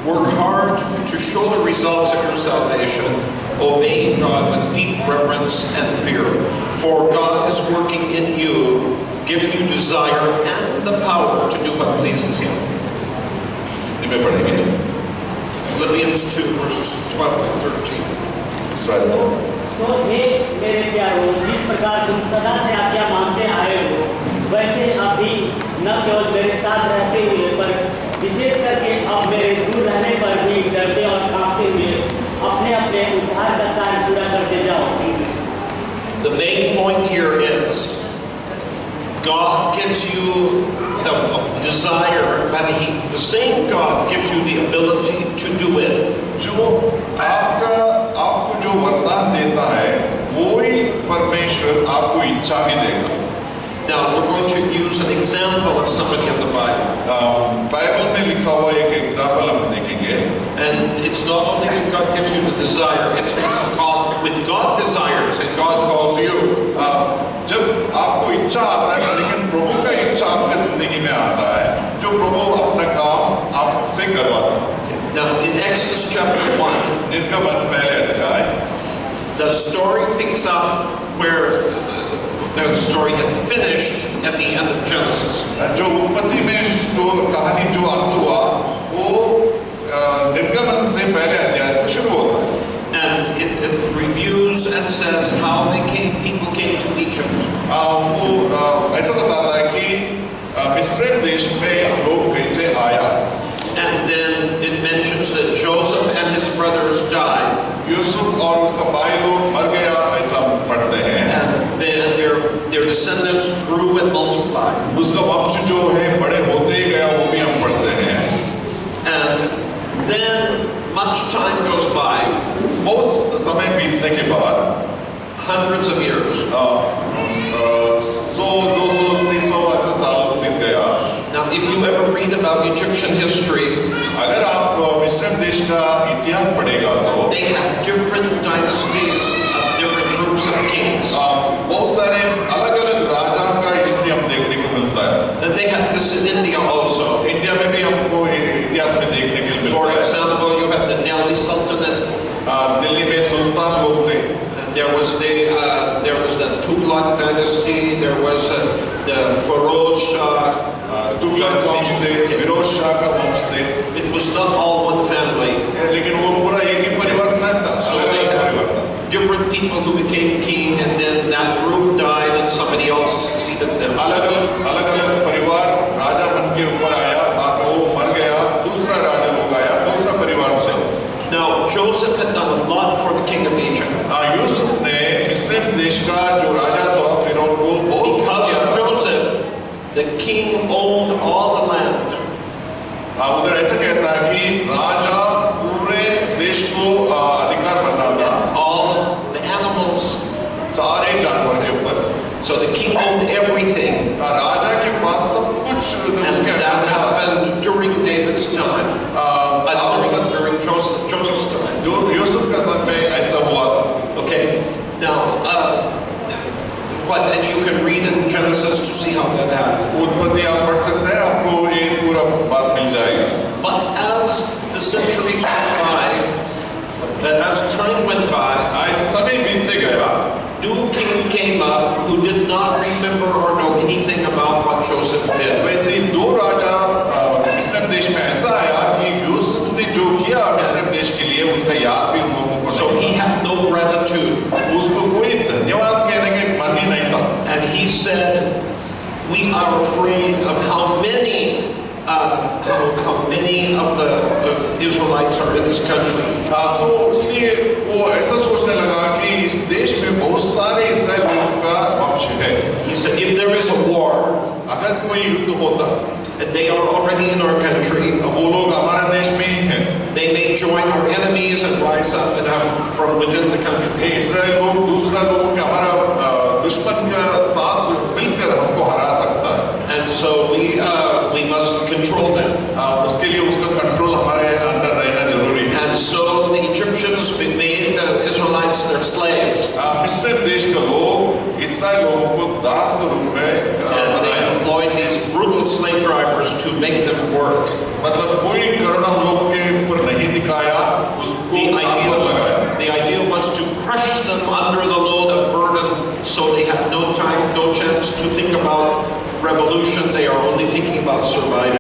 Work hard to show the results of your salvation, obeying God with deep reverence and fear. For God is working in you, giving you desire and the power to do what pleases Him. Philippians 2, verses 12 and 13. तो हे मेरे प्यारों, जिस प्रकार तुम सदा से आज्ञा मानते आए हो, वैसे अब भी न केवल मेरे साथ रहते हुए, पर विशेष करके अब मेरे दूर रहने पर भी डरते और कांपते हुए अपने अपने उद्धार का कार्य पूरा करते जाओ. The main point here is God gives you the desire, but the same God gives you the ability to do it. जो आपको जो वरदान देता है, वही परमेश्वर आपको इच्छा भी देगा. Now we're going to use an example of somebody in the Bible. Bible में लिखा हुआ एक एग्जाम्पल हम देखेंगे. And it's not only that God gives you the desire, it's called when God desires and God calls you. जब आपको इच्छा आता है, लेकिन प्रभु का इच्छा आपकी जिंदगी में आता है, जो प्रभु अपना काम आपसे करवाता है. Now in Exodus chapter 1, निर्गमन पहले अध्याय, the story picks up where the story had finished at the end of Genesis. जो उत्पत्ति में कहानी जो अंत हुआ, वो निर्गमन से पहले अध्याय से शुरू होता है. And it reviews and says how people came to Egypt. वो ऐसा बताता है कि मिस्र देश में लोग कैसे आया. And then it mentions that Joseph and his brothers died. Yusuf और उसका भाई लोग मर गया, ऐसा पढ़ते हैं. And then their descendants grew and multiplied. उसका वंश जो है बड़े होते ही गया, वो भी हम पढ़ते हैं. And then much time goes by. बहुत समय बीतने के बाद, hundreds of years. 200-300 साल बीत गया. Now, if you ever read about Egyptian history, अगर आप मिस्र देश का इतिहास पढ़ेगा तो they have different dynasties of different groups of kings. बहुत सारे अलग-अलग राजाओं का हिस्ट्री हम देखने को मिलता है. And they have this in India also. India में भी हमको इतिहास में देखने को मिलता है. For example, you have the Delhi Sultanate. Delhi में सुल्तान लोग थे. There was the Tughlaq dynasty. There was the Feroz Shah. Tughlaq वंश थे, फिरोज शाह का वंश थे. It was not all one family. लेकिन वो पूरा एक ही परिवार नहीं था. अलग-अलग परिवार था. Different people who became king, and then that group died, and somebody else succeeded them. अलग-अलग परिवार राजा बन के ऊपर आया, बाद में वो मर गया, दूसरा राजा लोग आया, दूसरा परिवार से. Now Joseph had done a lot for the king of Egypt. Yusuf ने मिस्र देश का जो राजा था फिरौन को बहुत because of Joseph, the king owned all the land. उधर ऐसा कहता है कि राजा पूरे देश को अधिकार बना था. All the animals, सारे जानवर के ऊपर. So the king owned everything. राजा के पास सब कुछ. And that happened during David's time. During Joseph's time. जो यूसुफ का समय में ऐसा हुआ था. Okay. Now, and you can read in Genesis to see how that happened. उत्पत्ति आप पढ़ सकते हैं, आपको ये पूरा बात मिल जाएगा. But as the centuries went by, as time went by, ऐसा समय बीतते गया. new king came up who did not remember or know anything about what Joseph did. वैसे ही दो राजा मिस्र देश में ऐसा आया कि यूसुफ ने जो किया मिस्र देश के लिए उसका याद भी उन लोगों को. So he had no gratitude. उसको कोई धन्यवाद कहने का मन ही नहीं था. And he said, "We are afraid of how many of the Israelites are in this country." तो इसलिए वो ऐसा सोचने लगा कि इस देश में बहुत सारे इस्राएल लोगों का वंश है. He said, "If there is a war, अगर कोई युद्ध होता, and they are already in our country, वो लोग हमारे देश में ही हैं. they may join our enemies and rise up and have from within the country." इस्राएल लोग दूसरा लोगों के हमारा दुश्मन के साथ मिलकर हमको हरा सकता है. And so we must control them. उसके लिए उसका कंट्रोल हमारे अंदर रहना जरूरी है. And so the Egyptians made the Israelites their slaves. मिस्र देश के लोग इस्राएल लोगों को दास के रूप में They employed these brutal slave drivers to make them work. मतलब कोई करुणा लोगों के ऊपर under the load of burden, so they have no time, no chance to think about revolution. They are only thinking about surviving.